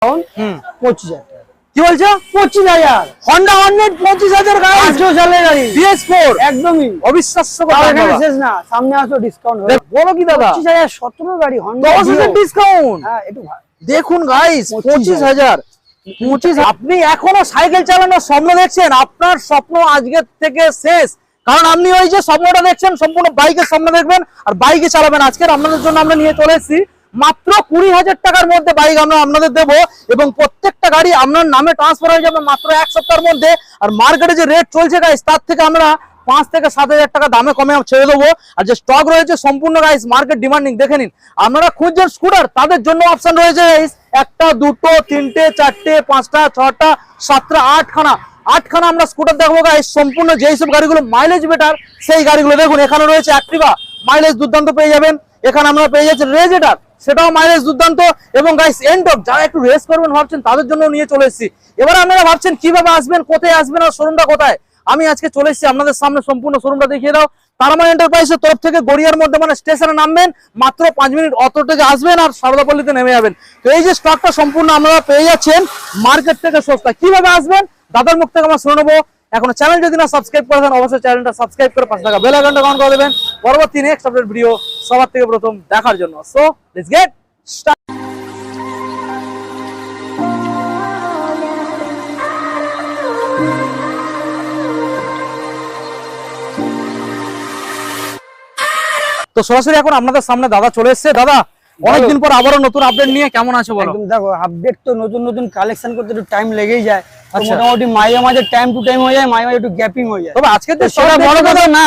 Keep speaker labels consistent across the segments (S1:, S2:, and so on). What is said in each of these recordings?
S1: Discount 25,000 টাকা।
S2: কি বলছো?
S1: 25,000
S2: হন্ডা হর্নেট 25,000 গাড়ি,
S1: 8 সালের গাড়ি,
S2: BS4
S1: একদমই
S2: অবিশ্বাস্য
S1: তাও
S2: কথা।
S1: এখানে শেষ না, সামনে আসো ডিসকাউন্ট হবে।
S2: বলো কি দাদা?
S1: 25,000 17 গাড়ি হন্ডা
S2: 10,000 ডিসকাউন্ট।
S1: হ্যাঁ একটু
S2: দেখুন গাইস, 25,000। আপনি এখনো সাইকেল চালানোর স্বপ্ন দেখছেন, আপনার স্বপ্ন আজকে থেকে শেষ। কারণ আপনি ওই যে স্বপ্নটা দেখছেন সম্পূর্ণ বাইকের স্বপ্ন দেখবেন আর বাইকে চালাবেন। আজকের আপনাদের জন্য আমরা নিয়ে চলে এসেছি মাত্র 20,000 টাকার মধ্যে বাইক আমরা আপনাদের দেবো, এবং প্রত্যেকটা গাড়ি আপনার নামে ট্রান্সফার হয়ে যাবে মাত্র 1 সপ্তাহের মধ্যে। আর মার্কেটে যে রেট চলছে গাইস, তার থেকে আমরা 5 থেকে 7,000 টাকা দামে কমে ছেড়ে দেবো। আর যে স্টক রয়েছে সম্পূর্ণ গাইস মার্কেট ডিমান্ডিং, দেখে নিন। আপনারা খুঁজছেন স্কুটার, তাদের জন্য অপশন রয়েছে গাইস, 1টা 2টো 3টে 4টে 5টা 6টা 7টা 8খানা আমরা স্কুটার দেখবো গাইস। সম্পূর্ণ যেই সব গাড়িগুলো মাইলেজ বেটার সেই গাড়িগুলো দেখুন। এখানে রয়েছে অ্যাক্টিভা, মাইলেজ দুর্দান্ত পেয়ে যাবেন। এখানে আমরা পেয়ে যাচ্ছি রেজেটার, সেটাও মাইলেজ দুর্দান্ত। এবং গাইস এনটর্ক, যারা একটু রেস করবেন ভাবছেন তাদের জন্য নিয়ে চলে এসেছি। এবার আপনারা ভাবছেন কিভাবে আসবেন, কোথায় আসবেন আর শোরুমটা কোথায়। আমি আজকে চলে এসেছি আপনাদের সামনে, সম্পূর্ণ শোরুমটা দেখিয়ে দাও। তারামান এন্টারপ্রাইজের তরফ থেকে গড়িয়ার মধ্যে মানে স্টেশনে নামবেন, মাত্র 5 মিনিট অটো থেকে আসবেন আর সারদাপল্লীতে নেমে যাবেন। তো এই যে স্টকটা সম্পূর্ণ আপনারা পেয়ে যাচ্ছেন মার্কেট থেকে সস্তা। কিভাবে আসবেন দাদার মুখ থেকে আমরা শুনে নেবো। এখনো চ্যানেল যদি না সাবস্ক্রাইব করে দেন, অবশ্যই চ্যানেলটা সাবস্ক্রাইব করে পাশে থাকা বেল আইকনটা অন করে দেবেন পরবর্তী নেক্সট আপডেট ভিডিও সবার থেকে প্রথম দেখার জন্য। So let's get start. তো সরাসরি এখন আপনাদের সামনে দাদা চলে এসেছে। দাদা অনেকদিন পর আবারও নতুন আপডেট নিয়ে কেমন আছে বলো?
S1: একদম দেখো, আপডেট তো নতুন কালেকশন করতে একটু টাইম লেগেই যায়। মোটামুটি মাঝে মাঝে টাইম টু টাইম হয়ে যায়, মাঝে মাঝে একটু গ্যাপিং হয়ে যায়।
S2: তবে আজকে তো
S1: সেটা বড় কথা না,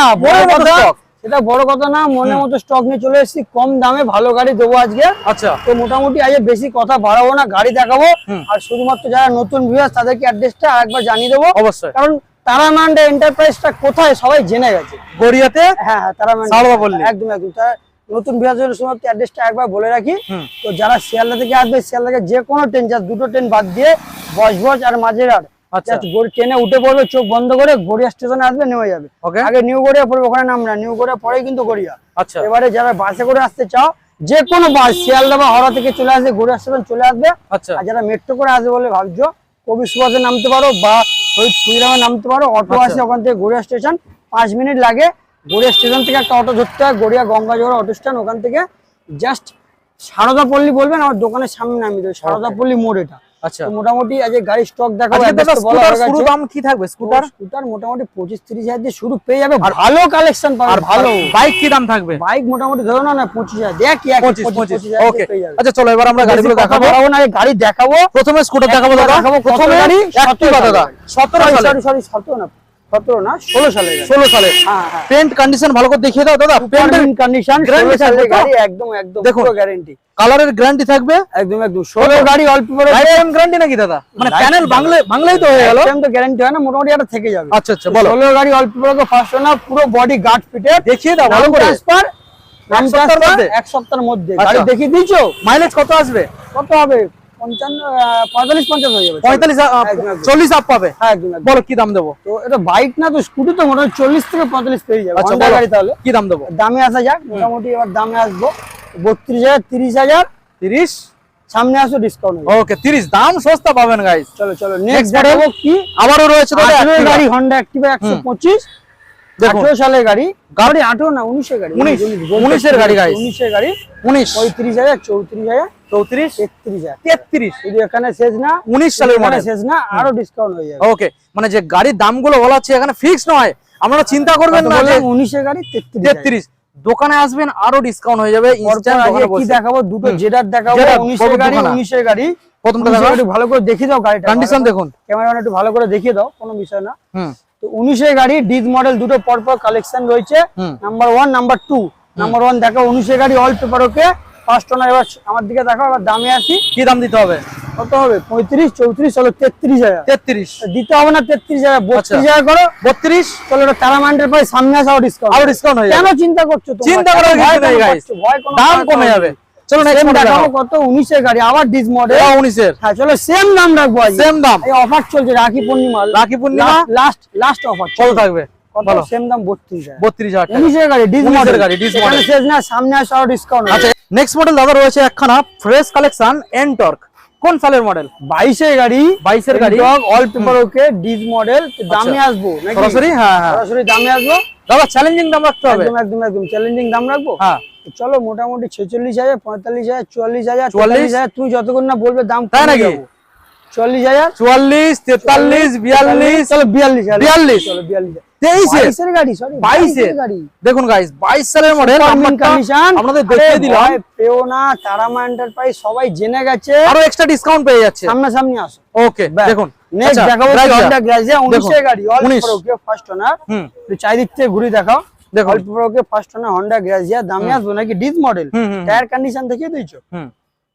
S2: সেটা
S1: বড় কথা না, মনের মতো স্টক নিয়ে চলে এসেছি, কম দামে ভালো গাড়ি দেবো আজকে।
S2: আচ্ছা,
S1: তো মোটামুটি আজ বেশি কথা বাড়াবো না, গাড়ি দেখাবো। আর শুধুমাত্র যারা নতুন ভিউয়ার্স তাদেরকে অ্যাড্রেসটা আরেকবার জানিয়ে দেবো
S2: অবশ্যই,
S1: কারণ তারামান এন্টারপ্রাইজটা কোথায় সবাই জেনে গেছে,
S2: গড়িয়াতে।
S1: হ্যাঁ তারামান একদম। নতুন ভিউয়ার্সদের শুধুমাত্র অ্যাড্রেসটা একবার বলে রাখি। তো যারা শিয়ালদা থেকে আসবে, শিয়ালদা থেকে যে কোনো ট্রেন, জাস্ট 2টো ট্রেন বাদ দিয়ে বজবজ আর মাঝেরহাট ট্রেনে উঠে পড়বে, চোখ বন্ধ করে গড়িয়া স্টেশনে আসবে, নেমে যাবে। আগে নিউ গড়িয়া পড়বে, ওখানে নামরা নিউ গড়িয়া পরে কিন্তু গড়িয়া।
S2: আচ্ছা,
S1: এবারে যারা বাসে করে আসতে চাও, যে কোনো বাস শিয়ালদা বা হাওড়া থেকে চলে আসবে, গড়িয়া স্টেশন চলে আসবে।
S2: আচ্ছা,
S1: আর যারা মেট্রো করে আসবে বলে ভাবছো, কবি সুভাষে নামতে পারো বা শহীদ ক্ষুদিরামে নামতে পারো। অটো আসে ওখান থেকে গড়িয়া স্টেশন, 5 মিনিট লাগে। গড়িয়া স্টেশন থেকে একটা অটো ধরতে হয়, গড়িয়া গঙ্গাজোড়া অটো স্ট্যান্ড, ওখান থেকে জাস্ট সারদাপল্লী বলবেন, আমার দোকানের সামনে নামিয়ে দেবে, সারদাপল্লী মোড় এটা।
S2: আচ্ছা,
S1: মোটামুটি আজ গাড়ি স্টক দেখাবো।
S2: শুরু দাম কি থাকবে স্কুটার?
S1: স্কুটার মোটামুটি 25-30 দিয়ে শুরু পেয়ে যাবে, আর ভালো কালেকশন পাবে। আর ভালো
S2: বাইক কি দাম থাকবে?
S1: বাইক মোটামুটি ধরো না 25,000 দেখ কি 25,000
S2: ওকে। আচ্ছা চলো এবার আমরা গাড়িগুলো দেখাবো।
S1: গাড়ি দেখাবো,
S2: প্রথমে স্কুটার দেখাবো দাদা। প্রথমে
S1: গাড়ি
S2: 17 দাদা, 17 সালে,
S1: সরি 17 না 17 না 16 সালে,
S2: 16 সালে।
S1: হ্যাঁ,
S2: পেন্ট কন্ডিশন ভালো করে দেখিয়ে দাও দাদা।
S1: পেন্ট কন্ডিশন 16 সালের গাড়ি, একদম
S2: দেখুন
S1: গ্যারান্টি।
S2: কালারের গ্যারান্টি থাকবে
S1: একদম 16 গাড়ি অল্প করে
S2: লাইফটাইম গ্যারান্টি নাকি দাদা? মানে প্যানেল বাংলায় তো হয়ে গেল,
S1: লাইফটাইম তো গ্যারান্টি হয় না, মোটামুটি এটা থেকে যাবে।
S2: আচ্ছা আচ্ছা বলো।
S1: 16 গাড়ি অল্প করে ফার্স্ট না, পুরো বডি গার্ড ফিটেড
S2: দেখিয়ে দাও ভালো করে।
S1: ট্রান্সফার 1 সপ্তাহের মধ্যে গাড়ি দেখিয়ে দিয়েছো।
S2: মাইলেজ কত আসবে?
S1: কত হবে? 45-50 হয়ে যাবে।
S2: 40 আপ পাবে।
S1: হ্যাঁ একদম।
S2: বলো কি দাম দেবো?
S1: তো এটা বাইক না তো স্কুটি, তো মোটামুটি 40 থেকে 45 পেয়ে যাবে।
S2: আচ্ছা
S1: গাড়ি তাহলে
S2: কি দাম দেবো?
S1: দামে আসা যাক, মোটামুটি এবার দামে আসবো 32,000, 30,000,
S2: 30
S1: সামনে আসো ডিসকাউন্ট হবে।
S2: ওকে 30 দাম সস্তা পাবেন গাইস।
S1: চলো নেক্সট দেখাবো কি
S2: আবারও রয়েছে দাদা
S1: গাড়ি হন্ডা অ্যাক্টিভা 125 18 সালের গাড়ি। 18 না 19 এর গাড়ি,
S2: 19 এর গাড়ি গাইস,
S1: 19 এর গাড়ি
S2: 19
S1: 35,000, 34,000,
S2: 34
S1: 33,000,
S2: 33
S1: শুধু এখানে শেষ না,
S2: 19 সালের মডেল
S1: শেষ না, আরো ডিসকাউন্ট হয়ে যাবে।
S2: ওকে, মানে যে গাড়ির দামগুলো বলা হচ্ছে এখানে ফিক্স নয়, আপনারা চিন্তা করবেন না যে
S1: 19 এর গাড়ি
S2: 33, দোকানে আসবেন আরো ডিসকাউন্ট হয়ে যাবে। ইনস্ট্যান্ট দোকানে
S1: কি দেখাবো? দুটো জেডার দেখাবো, 19 এর গাড়ি, 19 এর গাড়ি।
S2: প্রথমটা দেখো,
S1: একটু ভালো করে দেখিয়ে দাও গাড়িটা,
S2: কন্ডিশন দেখুন,
S1: ক্যামেরাম্যান একটু ভালো করে দেখিয়ে দাও, কোনো বিষয় না। তো 19 এর গাড়ি ডিজ মডেল, দুটো পরপর কালেকশন রয়েছে, নাম্বার 1 নাম্বার 2। নাম্বার 1 দেখো 19 এর গাড়ি অল পেপার ওকে, ফার্স্ট ওনার। এবার আমার দিকে দেখো, এবার দামে আসি।
S2: কি দাম দিতে হবে?
S1: কত হবে? 35, 34, চলো 33,000।
S2: 33
S1: দিতে হবে না, 33,000, 32,000 করো।
S2: 32
S1: চলো এটা তারামান্ডের প্রায় সামনে আসা, ডিসকাউন্ট,
S2: আরো ডিসকাউন্ট হয়ে যাবে।
S1: কেন চিন্তা করছো?
S2: চিন্তা করার কিছু নেই গাইস, দাম কমে যাবে। চলো নেক্সট মডেল দেখাবো।
S1: কত? 19 এর গাড়ি, আবার ডিজ মডেল,
S2: 19 এর।
S1: হ্যাঁ চলো সেম দাম রাখবো আজ,
S2: সেম দাম।
S1: এই অফার চলছে রাখি পূর্ণিমা, লাস্ট অফার
S2: কত থাকবে?
S1: বলো। সেম দাম 32,000।
S2: 32,000 টাকা।
S1: 19 এর গাড়ি ডিজ মডেল,
S2: ডিজ মডেল
S1: শেষ না, সামনে আসা ডিসকাউন্ট।
S2: আচ্ছা নেক্সট মডেল দাদা রয়েছে একখানা ফ্রেশ কালেকশন এনটর্ক, কোন সালের মডেল?
S1: 22 এর গাড়ি,
S2: 22 এর গাড়ি,
S1: অল পেপার ওকে, ডিজ মডেল। দামে আসবো নাকি
S2: সরাসরি? হ্যাঁ হ্যাঁ,
S1: সরাসরি দামে আসবো।
S2: দাদা চ্যালেঞ্জিং দাম রাখতে হবে।
S1: একদম একদম একদম চ্যালেঞ্জিং দাম রাখবো।
S2: হ্যাঁ
S1: চলো মোটামুটি 46,000, 45,000, 44,000,
S2: 44,000,
S1: 43,000, তুমি যতক্ষণ না বলবে দাম
S2: তাই নাকি?
S1: 40,000,
S2: 44, 43, 42,
S1: চলো 42,000,
S2: 42,
S1: চলো 42,000।
S2: 23
S1: এর গাড়ি, সরি
S2: 22
S1: এর গাড়ি।
S2: দেখুন গাইস 22 সালের মডেল,
S1: কন্ডিশন
S2: আপনাদের দেখিয়ে দিলাম।
S1: পেও না, তারামা এন্টারপ্রাইজ সবাই জেনে গেছে।
S2: আরো এক্সট্রা ডিসকাউন্ট পেয়ে যাচ্ছে।
S1: সামনাসামনি আসো।
S2: ওকে দেখুন
S1: নেক্সট দেখাবো হন্ডা গ্রাজিয়া 19 এর গাড়ি, all
S2: 19
S1: paper okay, first owner.
S2: হুম
S1: তুই চারিদিক থেকে ঘুরে দেখাও।
S2: দেখুন
S1: all paper okay, first owner Honda Grazia. দামে আসবো নাকি ডিজ মডেল, টায়ার কন্ডিশন দেখিয়ে দিয়েছো।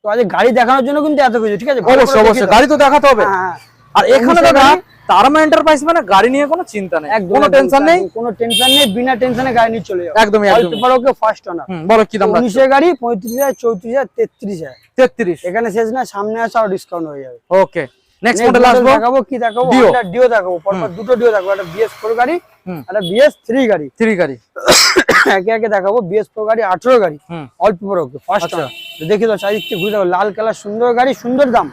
S1: তো আজ গাড়ি দেখানোর জন্য কিন্তু এত কিছু, ঠিক আছে?
S2: অবশ্যই অবশ্যই গাড়ি তো দেখাতে হবে।
S1: হ্যাঁ
S2: আর এখানে দাদা তারামা এন্টারপ্রাইজ মানে গাড়ি নিয়ে কোনো চিন্তা নেই, কোনো টেনশন নেই,
S1: কোনো টেনশন নেই, বিনা টেনশনে গাড়ি নিয়ে চলে যাও।
S2: একদমই
S1: অল
S2: একদম।
S1: পেপার ওকে, ফার্স্ট ওনার।
S2: বলো কি দাম?
S1: 19 এর গাড়ি, 35,000, 34,000, 33,000।
S2: 33।
S1: এখানে শেষ না, সামনে আসা আর ডিসকাউন্ট হয়ে যাবে।
S2: ওকে নেক্সট মডেল আসবো।
S1: দেখাবো কি দেখাবো?
S2: ডিও।
S1: হন্ডা ডিও দেখাবো, পরপর দুটো ডিও দেখাবো, একটা BS4 গাড়ি, একটা BS3 গাড়ি।
S2: 3 গাড়ি
S1: একে একে দেখাবো। BS4 গাড়ি 18 গাড়ি, অল পেপার ওকে, ফার্স্ট ওনার। দেখি তো চারিদিক থেকে ঘুরে দেখো, লাল কালার, সুন্দর গাড়ি, সুন্দর দাম।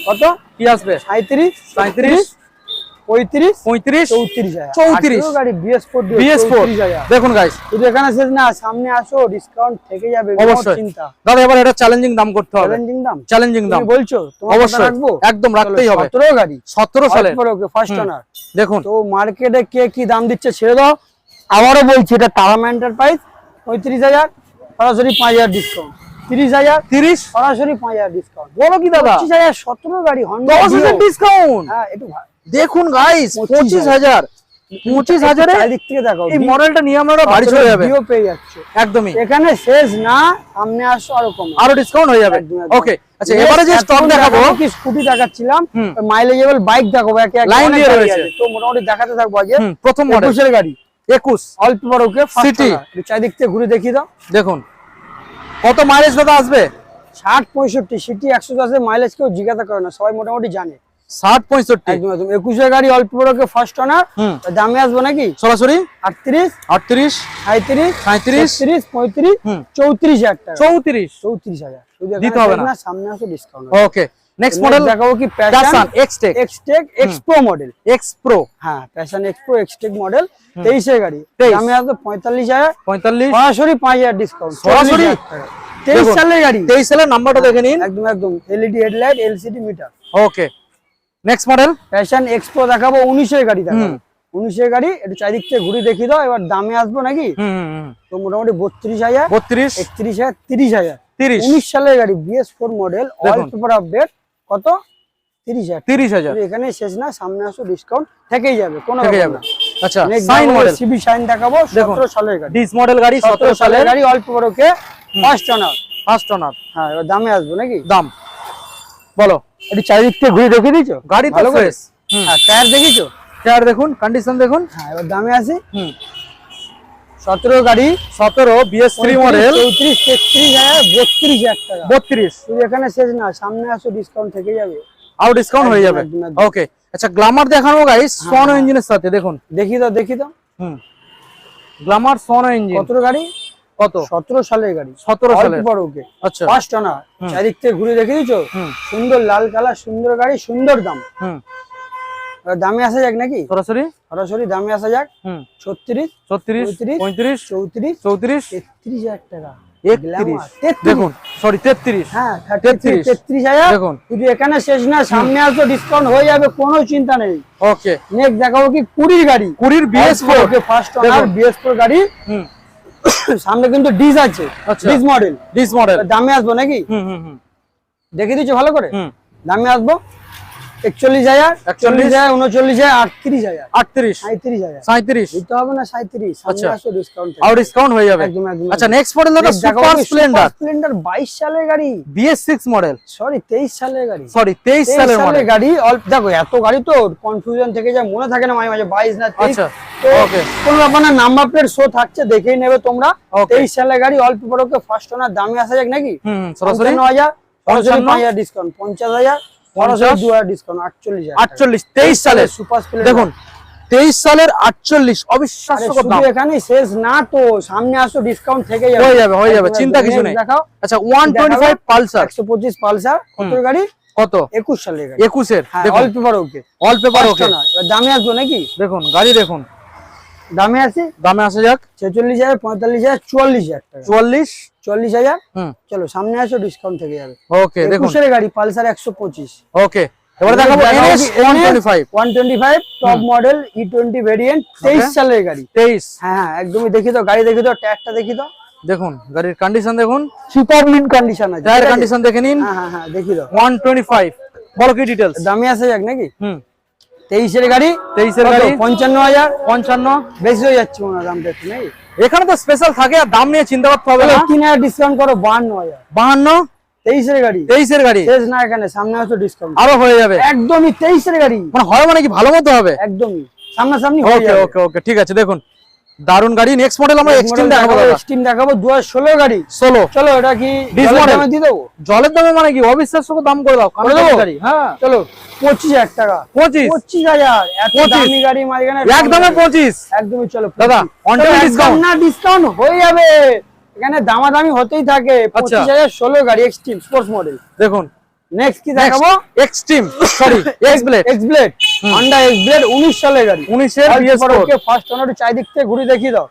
S1: কত
S2: কি আসবে?
S1: 37,
S2: 37,
S1: 35,
S2: 35,
S1: 34,000।
S2: 34
S1: গাড়ি BS4
S2: BS4 দেখুন গাইস।
S1: শুধু এখানে শেষ না, সামনে আসো, ডিসকাউন্ট থেকে যাবে,
S2: অবশ্যই
S1: চিন্তা।
S2: দাদা এবার এটা চ্যালেঞ্জিং দাম করতে হবে।
S1: চ্যালেঞ্জিং দাম,
S2: চ্যালেঞ্জিং দাম
S1: তুমি বলছো, তোমার কথা
S2: অবশ্যই
S1: রাখবো।
S2: একদম রাখতেই হবে।
S1: 17 গাড়ি,
S2: 17 সালের
S1: ওকে, ফার্স্ট ওনার।
S2: দেখুন
S1: তো মার্কেটে কে কি দাম দিচ্ছে ছেড়ে দাও। আবারও বলছি, এটা তারামা এন্টারপ্রাইজ। 35,000, সরাসরি 5,000 ডিসকাউন্ট। 30,000,
S2: 30
S1: সরাসরি 5,000 ডিসকাউন্ট।
S2: বলো কি দাদা?
S1: 25,000, 17 গাড়ি, হন্ডা
S2: 10,000 ডিসকাউন্ট।
S1: হ্যাঁ একটু
S2: দেখুন গাইস 25,000, 25,000 এ
S1: চারিদিক থেকে দেখো,
S2: এই মডেলটা নিয়ে আমরা বাড়ি চলে যাবে।
S1: ডিও পেয়ে যাচ্ছে
S2: একদমই।
S1: এখানে শেষ না, সামনে আসো আরো কম,
S2: আরো ডিসকাউন্ট হয়ে যাবে।
S1: একদম, একদম।
S2: ওকে আচ্ছা এবারে যে স্টক দেখাবো,
S1: কি স্কুটি দেখাচ্ছিলাম, মাইলেজেবল বাইক দেখাবো, একে একে
S2: লাইন
S1: অনেক
S2: দিয়ে
S1: গাড়ি
S2: রয়েছে।
S1: আছে। তো মোটামুটি দেখাতে থাকবো আজকে।
S2: প্রথম মডেল
S1: 21 এর গাড়ি,
S2: 21
S1: অল পেপার ওকে,
S2: সিটি।
S1: চারিদিক থেকে ঘুরে দেখিয়ে দাও।
S2: দেখুন কত মাইলেজ দাদা আসবে?
S1: 60, 65, সিটি 110 এর মাইলেজ কেউ জিজ্ঞাসা করে না, সবাই মোটামুটি জানে।
S2: 60, 65
S1: একদম একদম। 21 এর গাড়ি, অল পেপার ওকে, ফার্স্ট ওনার। দামে আসবো নাকি
S2: সরাসরি
S1: 38,
S2: 38,
S1: 37,
S2: 37,
S1: 36, 35, 34,000 টাকা।
S2: 34
S1: 34,000 শুধু
S2: দিতে হবে না।
S1: সামনে আসো, ডিসকাউন্ট।
S2: ওকে নেক্সট মডেল
S1: দেখাবো কি
S2: passion
S1: passion
S2: Xtec,
S1: Xtec, Expro model.
S2: X pro.
S1: হ্যাঁ প্যাশন এক্সপ্রো এক্সটেক মডেল, 23 এর গাড়ি।
S2: 23
S1: দামে আসবে 45,000,
S2: 45
S1: সরাসরি 5,000 ডিসকাউন্ট।
S2: সরাসরি
S1: 23 সালের গাড়ি,
S2: 23 সালের নাম্বারটা দেখে নিন।
S1: একদম একদম। LED headlight, LCD meter.
S2: Okay next model
S1: Passion XPro দেখাবো, 19 এর গাড়ি দেখাবো। 19 এর গাড়ি, একটু চারিদিক থেকে ঘুরে দেখিয়ে দাও। এবার দামে আসবো নাকি? তো মোটামুটি 32,000,
S2: 32,
S1: 31,000, 30,000।
S2: 30
S1: 19 সালের গাড়ি, BS4 model, all paper update. কত? 30,000।
S2: 30,000
S1: এখানে শেষ না, সামনে আসো, ডিসকাউন্ট থেকেই যাবে, কোনো
S2: থেকে
S1: ব্যাপার
S2: যাবে।
S1: না।
S2: আচ্ছা
S1: Next
S2: সাইন
S1: দেখাবো
S2: মডেল
S1: CB শাইন দেখাবো, 17 সালের গাড়ি।
S2: ডিস মডেল গাড়ি 17 সালের
S1: গাড়ি, অল পেপার ওকে, ফার্স্ট ওনার।
S2: First owner.
S1: হ্যাঁ এবার দামে আসবো নাকি?
S2: দাম বলো।
S1: একটু চারিদিক থেকে ঘুরে দেখে দিয়েছো,
S2: গাড়ি তো
S1: ভালো করে।
S2: ফ্রেশ।
S1: হ্যাঁ টায়ার দেখিছো?
S2: টায়ার দেখুন, কন্ডিশন দেখুন।
S1: হ্যাঁ এবার দামে আসি। 17 গাড়ি,
S2: 17 BS3 মডেল,
S1: 34, 33,000, 32,000 টাকা।
S2: 32
S1: শুধু এখানে শেষ না, সামনে আসো, ডিসকাউন্ট থেকে যাবে।
S2: আরো ডিসকাউন্ট হয়ে যাবে।
S1: একদম, একদম।
S2: ওকে আচ্ছা গ্ল্যামার দেখানো গাইস, সোনো ইঞ্জিনের সাথে দেখুন।
S1: দেখি দাও দেখি দাও।
S2: গ্ল্যামার সোনো ইঞ্জিন।
S1: কত গাড়ি?
S2: কত?
S1: 17 সালের গাড়ি,
S2: 17 সালের।
S1: পেপার ওকে,
S2: আচ্ছা
S1: ফার্স্ট ওনার। চারিদিক থেকে ঘুরে দেখে দিয়েছো, সুন্দর লাল কালার, সুন্দর গাড়ি, সুন্দর দাম। এবার দামে আসা যাক নাকি?
S2: সরাসরি
S1: সরাসরি দামে আসা যাক। 36,
S2: 36, 35,
S1: 34,
S2: 34,
S1: 33,000 টাকা।
S2: 31 দেখুন, সরি 33।
S1: হ্যাঁ
S2: 33,
S1: 33,000
S2: দেখুন।
S1: শুধু এখানে শেষ না, সামনে আসো, ডিসকাউন্ট হয়ে যাবে, কোনো চিন্তা নেই।
S2: ওকে
S1: নেক্সট দেখাবো কি 20 গাড়ি,
S2: 20 BS4
S1: ওকে, ফার্স্ট ওনার, BS4 গাড়ি। সামনে কিন্তু ডিস আছে, ডিস মডেল।
S2: ডিস মডেল
S1: দামে আসবো নাকি? দেখে দিচ্ছি ভালো করে। দামে আসবো 41,000, 40,000, 39,000, 38,000,
S2: 38,
S1: 37,000।
S2: 37
S1: দিতে হবে না 37, সামনে আসো, ডিসকাউন্ট।
S2: আর ডিসকাউন্ট হয়ে যাবে।
S1: একদম একদম।
S2: আচ্ছা নেক্সট মডেল দাদা সুপার স্প্লেন্ডার।
S1: স্প্লেন্ডার 22 সালের গাড়ি,
S2: BS6 মডেল,
S1: সরি 23 সালের গাড়ি।
S2: সরি 23 সালের মডেল
S1: গাড়ি। অল্প দেখো, এত গাড়ি তো কনফিউশন থেকে যায়, মনে থাকে না মাঝে মাঝে 22 না 23।
S2: আচ্ছা ওকে,
S1: কোন ব্যাপার না, নাম্বার প্লেট শো থাকছে, দেখেই নেবে তোমরা।
S2: Okay.
S1: 23 সালের গাড়ি, অল্প পেপার ওকে, ফার্স্ট ওনার। দামে আসা যাক নাকি?
S2: সরাসরি
S1: 55,000, সরাসরি 5,000 ডিসকাউন্ট। 50,000, সরাসরি 2,000 ডিসকাউন্ট। 48,000,
S2: 48 23 সালের
S1: সুপার স্প্লেন্ডার।
S2: দেখুন 23 সালের 48 অবিশ্বাস্যকর দাম।
S1: শুধু এখানে শেষ না, তো সামনে আসো, ডিসকাউন্ট থেকে যাবে।
S2: হয়ে যাবে চিন্তা কিছু নেই।
S1: দেখাও।
S2: আচ্ছা 125 পালসার,
S1: 125 পালসার। কত গাড়ি? কত 21 সালের গাড়ি,
S2: 21 এর,
S1: অল পেপার ওকে,
S2: অল পেপার ওকে।
S1: এবার দামে আসবো নাকি?
S2: দেখুন গাড়ি দেখুন,
S1: দামে আছে,
S2: দামে আসা যাক।
S1: 46,000, 45,000, 44,000 টাকা।
S2: 44,000।
S1: চলো সামনে আসো, ডিসকাউন্ট থেকে যাবে।
S2: ওকে দেখুন
S1: 21 এর গাড়ি, পালসার 125।
S2: ওকে, এবারে দেখাবো NS
S1: 125 top model E20 variant, 23 সালের গাড়ি।
S2: 23,
S1: হ্যাঁ একদমই, দেখি তো গাড়ি, দেখি তো টায়ারটা দেখি তো।
S2: দেখুন গাড়ির কন্ডিশন দেখুন,
S1: সুপার মিন্ট কন্ডিশন আছে,
S2: টায়ার কন্ডিশন দেখে নিন।
S1: হ্যাঁ দেখি তো।
S2: 125, বলো কি ডিটেইলস?
S1: দামে আসে যাক নাকি? 23 এর গাড়ি,
S2: 23 এর গাড়ি
S1: 55,000।
S2: 55
S1: বেশি হয়ে যাচ্ছে মনে হয় দামটা একটু নাকি?
S2: এখানে তো স্পেশাল থাকে, আর দাম নিয়ে চিন্তা করতে হবে না।
S1: 3,000 ডিসকাউন্ট করো, 52,000।
S2: 52,
S1: 23 এর গাড়ি,
S2: 23 এর গাড়ি
S1: শেষ না, এখানে সামনে আসো, ডিসকাউন্ট
S2: আরো হয়ে যাবে।
S1: একদমই। 23 এর গাড়ি
S2: মানে হয় মানে কি ভালো মতো হবে
S1: একদমই, সামনাসামনি হয়ে
S2: ওকে
S1: যাবে।
S2: ওকে ওকে, ঠিক আছে। দেখুন দারুন গাড়ি। নেক্সট মডেল আমরা এক্সট্রিম দেখাবো দাদা।
S1: এক্সট্রিম দেখাবো, 2016 গাড়ি।
S2: 16,
S1: চলো এটা কি
S2: ডিস
S1: জলের
S2: মডেল
S1: দামে দিয়ে দেবো?
S2: জলের দামে মানে কি অবিশ্বাস্য দাম করে দাও,
S1: করে দেবো?
S2: গাড়ি। হ্যাঁ
S1: চলো 25,000 টাকা।
S2: 25,000,
S1: এত
S2: 25
S1: দামি গাড়ি মাঝখানে
S2: একদমে 25
S1: একদমই। চলো
S2: দাদা, অন টাইম ডিসকাউন্ট।
S1: না, ডিসকাউন্ট হয়ে যাবে, এখানে দামাদামি হতেই থাকে। 25,016 গাড়ি, এক্সট্রিম স্পোর্টস মডেল।
S2: দেখুন
S1: নেক্সট কি দেখাবো?
S2: Xtreme, sorry X Blade,
S1: Honda X-Blade 19 সালের গাড়ি।
S2: 19 এর BS4
S1: ওকে, ফার্স্ট ওনার চারিদিক থেকে ঘুরে দেখিয়ে দাও।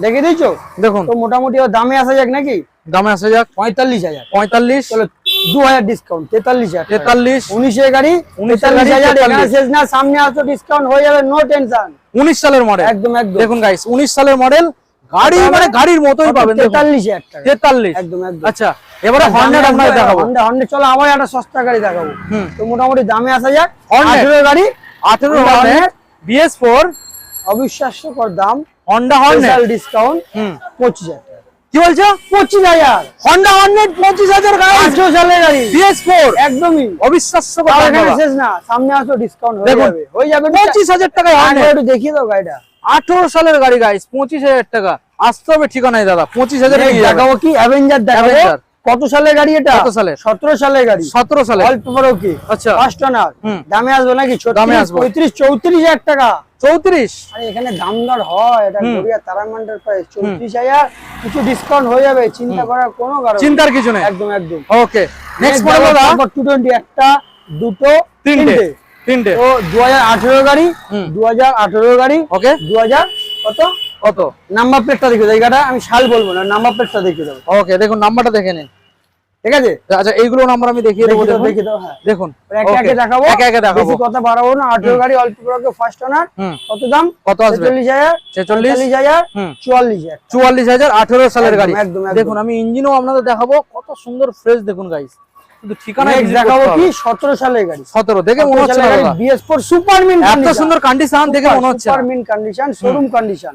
S1: দেখে দিয়েছো?
S2: দেখুন
S1: তো মোটামুটি ওর দামে আসা যাক নাকি?
S2: দামে আসা যাক।
S1: 45,000।
S2: 45,
S1: চলো 2,000 ডিসকাউন্ট, 43,000।
S2: 43,
S1: 19 এর গাড়ি, 43,000। এখানে শেষ না, সামনে আসো, ডিসকাউন্ট হয়ে যাবে, নো টেনশন।
S2: 19 সালের মডেল,
S1: একদম একদম।
S2: দেখুন গাইস 19 সালের মডেল গাড়ি, মানে গাড়ির মতোই পাবেন।
S1: 43,000 টাকা,
S2: 43,
S1: একদম একদম।
S2: আচ্ছা এবারে হন্ডা আমরা দেখাবো।
S1: হন্ডা চলো আবার একটা সস্তা গাড়ি দেখাবো। তো মোটামুটি দামে আসা যাক।
S2: Honda
S1: 18 এর গাড়ি,
S2: 18 হর্নেট BS4,
S1: অবিশ্বাস্যকর দাম,
S2: হন্ডা হর্নেট,
S1: স্পেশাল ডিসকাউন্ট 25,000 টাকা।
S2: কি বলছো?
S1: 25,000
S2: হন্ডা হর্নেট 25,000 গাড়ি,
S1: 18 সালের গাড়ি,
S2: BS4,
S1: একদমই
S2: অবিশ্বাস্য
S1: তাও
S2: দাম
S1: এখানে
S2: দাদা।
S1: শেষ না, সামনে আসো, ডিসকাউন্ট হয়ে
S2: দেখুন,
S1: যাবে, হয়ে যাবে।
S2: 25,000 টাকায় হর্নেট,
S1: একটু দেখিয়ে দাও গাড়িটা।
S2: 18 সালের গাড়ি গাইস, 25,000 টাকা। আসতে হবে ঠিকানায় দাদা, 25,000 এ নিয়ে যাবেন।
S1: দেখাবো কি অ্যাভেঞ্জার দেখাবো।
S2: Avenger।
S1: কত সালের গাড়ি এটা?
S2: কত সালের?
S1: 17 সালের গাড়ি।
S2: 17 সালে,
S1: অল্প পেপার ওকে,
S2: আচ্ছা
S1: ফার্স্ট ওনার। দামে আসবে নাকি?
S2: দামে আসবো।
S1: 35, 34,000 টাকা।
S2: 34,
S1: আরে এখানে দাম দর হয়, এটা গড়িয়া তারামান্ডার প্রাইস। 34,000, কিছু ডিসকাউন্ট হয়ে যাবে, চিন্তা করার কোনো কারণ নেই।
S2: চিন্তার কিছু নেই।
S1: একদম একদম।
S2: ওকে নেক্সট মডেল দাদা।
S1: 220, একটা, দুটো,
S2: তিনটে।
S1: তো 2018 গাড়ি, 2018 গাড়ি।
S2: ওকে
S1: 2000 কত
S2: কত?
S1: নাম্বার প্লেটটা দেখে দাও, এই গাড়িটা আমি সাল বলবো না, নাম্বার প্লেটটা দেখে দাও।
S2: ওকে দেখুন নাম্বারটা দেখে নিন,
S1: ঠিক আছে?
S2: আচ্ছা এইগুলো নাম্বার আমি দেখিয়ে দেবো। দেখুন
S1: দেখে দাও, হ্যাঁ
S2: দেখুন
S1: একে একে দেখাবো,
S2: একে একে দেখাবো।
S1: বেশি কথা বাড়াবো না। 18 গাড়ি, অল্প করে ফার্স্ট ওনার। কত দাম?
S2: কত আসবে?
S1: 46,000,
S2: 46,000,
S1: 44,000।
S2: 44,000, 18 সালের গাড়ি।
S1: একদম একদম।
S2: দেখুন আমি ইঞ্জিনও আপনাদের দেখাবো, কত সুন্দর ফ্রেশ দেখুন গাইস। কিন্তু ঠিকানা
S1: Next দেখাবো কি 17 সালের গাড়ি।
S2: 17 দেখে মনে হচ্ছে না দাদা,
S1: BS4 সুপার মিন্ট,
S2: এত সুন্দর কন্ডিশন দেখে মনে হচ্ছে না।
S1: Super mint condition, showroom condition.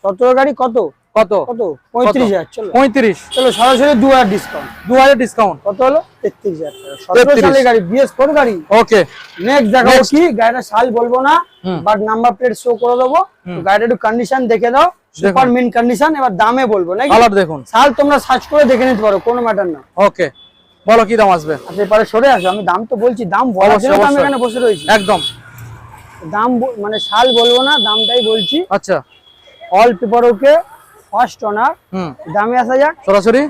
S1: 17 গাড়ি কত
S2: কত?
S1: কত? 35,000। চলো
S2: 35,
S1: চলো সরাসরি 2,000 ডিসকাউন্ট।
S2: 2000 ডিসকাউন্ট,
S1: কত হলো? 33,000 টাকা। 17 সালের গাড়ি, BS4 গাড়ি।
S2: ওকে
S1: নেক্সট দেখাবো কি, গাড়িটা সাল বলবো না, বাট নাম্বার প্লেট শো করে দেবো। তো গাড়িটা একটু কন্ডিশন দেখে দাও, সুপার মিন্ট কন্ডিশন। এবার দামে বলবো নাকি?
S2: কালার দেখুন,
S1: সাল তোমরা সার্চ করে দেখে নিতে পারো, কোনো ম্যাটার না।
S2: ওকে বলো কি দাম আসবে?
S1: আচ্ছা এবারে সরে আসো, আমি দাম তো বলছি, দাম বলার জন্য তো আমি এখানে বসে রয়েছি।
S2: একদম
S1: দাম মানে সাল বলবো না, দামটাই বলছি।
S2: আচ্ছা
S1: অল পেপার ওকে, ফার্স্ট ওনার। দামে আসা যাক
S2: সরাসরি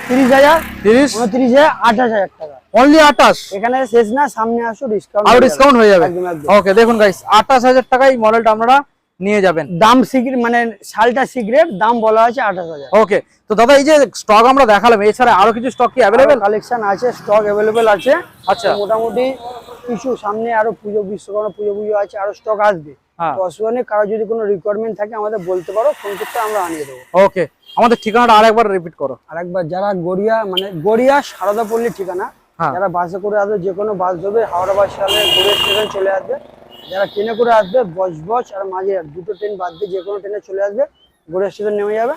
S1: 30,000,
S2: 30,
S1: 29,000, 28,000 টাকা।
S2: অনলি 28,
S1: এখানে শেষ না, সামনে আসো, ডিসকাউন্ট
S2: আরো ডিসকাউন্ট হয়ে যাবে।
S1: একদম একদম।
S2: ওকে দেখুন গাইস 28,000 টাকায় মডেলটা আপনারা নিয়ে যাবেন।
S1: দাম সিক্রেট, মানে সালটা সিক্রেট, দাম বলা আছে 28,000।
S2: ওকে তো দাদা এই যে স্টক আমরা দেখালাম, এছাড়া আরো কিছু স্টক কি অ্যাভেলেবেল?
S1: কালেকশন আছে, স্টক অ্যাভেলেবেল আছে।
S2: আচ্ছা
S1: মোটামুটি কিছু সামনে আরো পুজো, বিশ্বকর্মা পুজো আছে, আরো স্টক আসবে।
S2: হ্যাঁ।
S1: তো অসুবিধা নেই, কারো যদি কোনো রিকোয়ারমেন্ট থাকে আমাদের বলতে পারো, ফোন করতে আমরা আনিয়ে দেবো।
S2: ওকে আমাদের ঠিকানাটা আরেকবার রিপিট করো।
S1: আরেকবার, যারা গড়িয়া মানে গড়িয়া সারদাপল্লী ঠিকানা,
S2: হ্যাঁ।
S1: যারা বাসে করে আসবে, যে কোনো বাস ধরবে, হাওড়া বাস চালে গড়িয়া স্টেশন চলে আসবে। যারা ট্রেনে করে আসবে, বজবজ আর মাঝেরহাট দুটো ট্রেন বাদ দিয়ে যে কোনো ট্রেনে চলে আসবে, গড়িয়া স্টেশন নেমে যাবে।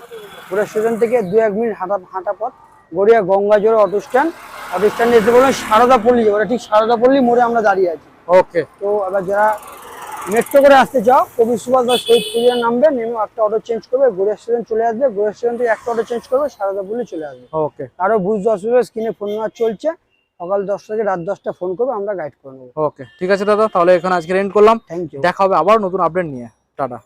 S1: গড়িয়া স্টেশন থেকে 2-1 মিনিট হাঁটা পথ, গড়িয়া গঙ্গাজোড় অটো স্ট্যান্ড। অটো স্ট্যান্ডে এসে বলবেন সারদাপল্লী, ওরা ঠিক সারদাপল্লী মোড়ে আমরা দাঁড়িয়ে আছি।
S2: ওকে
S1: তো আবার যারা মেট্রো করে আসতে চাও, কবি সুভাষ বা শহীদ পুজোর নামবে, নেমে একটা অটো চেঞ্জ করবে, গড়িয়া স্টেশন চলে আসবে। গড়িয়া স্টেশন থেকে একটা অটো চেঞ্জ করবে, সারদাপল্লী চলে আসবে।
S2: ওকে
S1: কারো বুঝতে অসুবিধা, স্ক্রিনে ফোন নাম্বার চলছে, সকাল 10টা থেকে রাত 10টা ফোন করবে, আমরা গাইড করে নেবো।
S2: ওকে ঠিক আছে দাদা, তাহলে এখানে আজকে এন্ড করলাম।
S1: Thank you.
S2: দেখা হবে আবার নতুন আপডেট নিয়ে। টাটা।